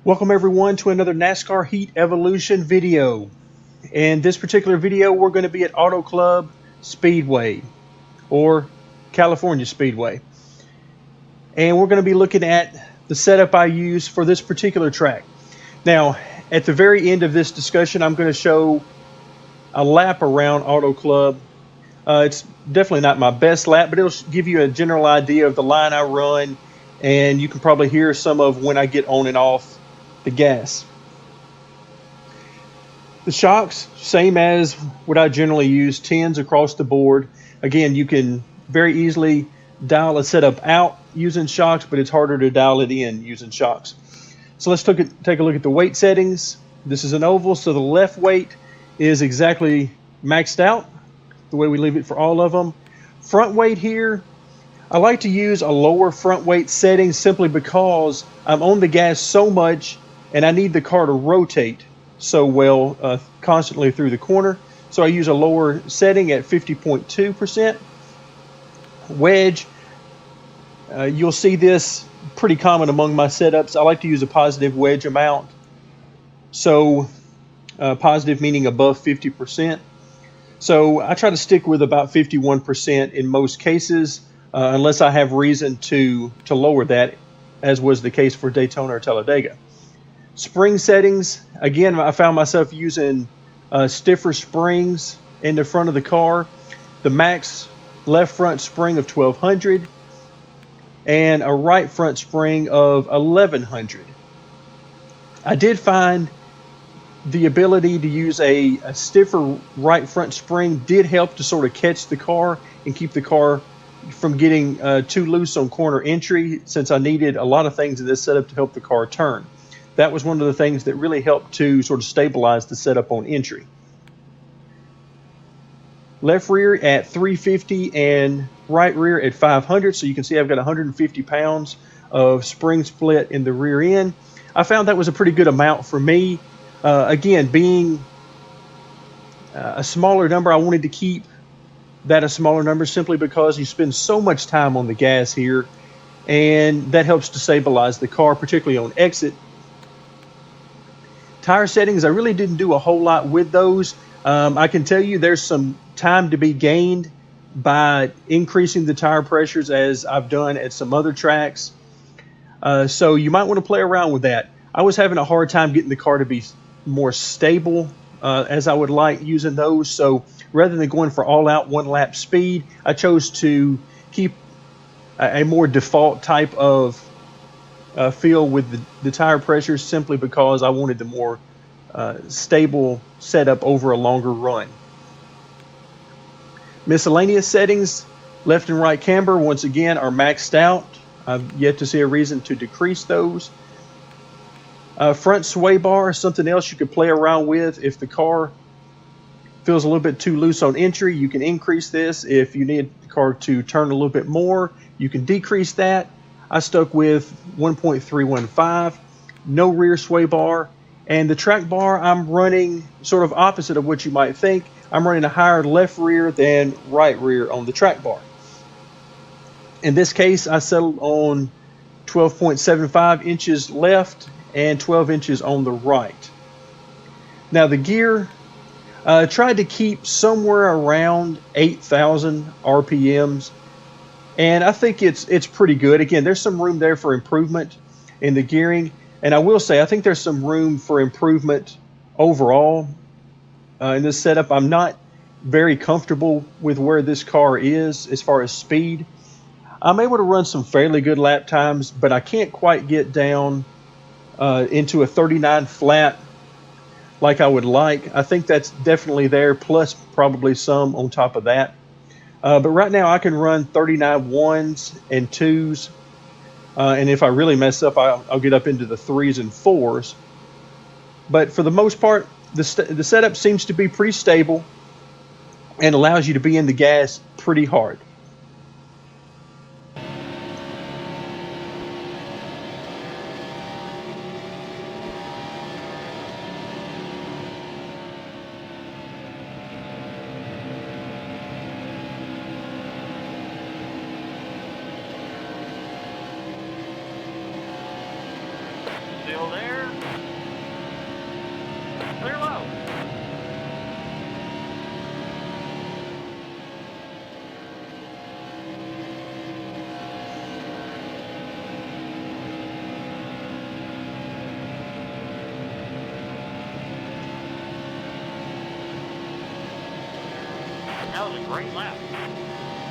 Welcome everyone to another NASCAR Heat Evolution video. In this particular video, we're going to be at Auto Club Speedway or California Speedway. And we're going to be looking at the setup I use for this particular track. Now, at the very end of this discussion, I'm going to show a lap around Auto Club. It's definitely not my best lap, but it'll give you a general idea of the line I run, and you can probably hear some of when I get on and off the gas. The shocks, same as what I generally use, 10s across the board. Again, you can very easily dial a setup out using shocks, but it's harder to dial it in using shocks. So let's take a look at the weight settings. This is an oval, so the left weight is exactly maxed out, the way we leave it for all of them. Front weight here, I like to use a lower front weight setting simply because I'm on the gas so much and I need the car to rotate so well constantly through the corner. So I use a lower setting at 50.2%. Wedge, you'll see this pretty common among my setups. I like to use a positive wedge amount. So positive meaning above 50%. So I try to stick with about 51% in most cases, unless I have reason to lower that, as was the case for Daytona or Talladega. Spring settings, again, I found myself using stiffer springs in the front of the car. The max left front spring of 1200 and a right front spring of 1100. I did find the ability to use a stiffer right front spring did help to sort of catch the car and keep the car from getting too loose on corner entry, since I needed a lot of things in this setup to help the car turn. That was one of the things that really helped to sort of stabilize the setup on entry. Left rear at 350 and right rear at 500. So you can see I've got 150 pounds of spring split in the rear end. I found that was a pretty good amount for me. Again, being a smaller number, I wanted to keep that a smaller number simply because you spend so much time on the gas here, and that helps to stabilize the car, particularly on exit. Tire settings, I really didn't do a whole lot with those. I can tell you there's some time to be gained by increasing the tire pressures, as I've done at some other tracks. So you might want to play around with that. I was having a hard time getting the car to be more stable as I would like using those. So rather than going for all out one lap speed, I chose to keep a more default type of feel with the tire pressures, simply because I wanted the more stable setup over a longer run. Miscellaneous settings, left and right camber, once again, are maxed out. I've yet to see a reason to decrease those. Front sway bar is something else you could play around with. If the car feels a little bit too loose on entry, you can increase this. If you need the car to turn a little bit more, you can decrease that. I stuck with 1.315, no rear sway bar. And the track bar, I'm running sort of opposite of what you might think. I'm running a higher left rear than right rear on the track bar. In this case, I settled on 12.75 inches left and 12 inches on the right. Now the gear, tried to keep somewhere around 8,000 RPMs, and I think it's pretty good. Again, there's some room there for improvement in the gearing, and I will say I think there's some room for improvement overall in this setup. I'm not very comfortable with where this car is as far as speed. I'm able to run some fairly good lap times, but I can't quite get down into a 39 flat like I would like. I think that's definitely there, plus probably some on top of that. But right now I can run 39 ones and twos. And if I really mess up, I'll get up into the threes and fours. But for the most part, the setup seems to be pretty stable and allows you to be in the gas pretty hard. Still there? That was a great lap.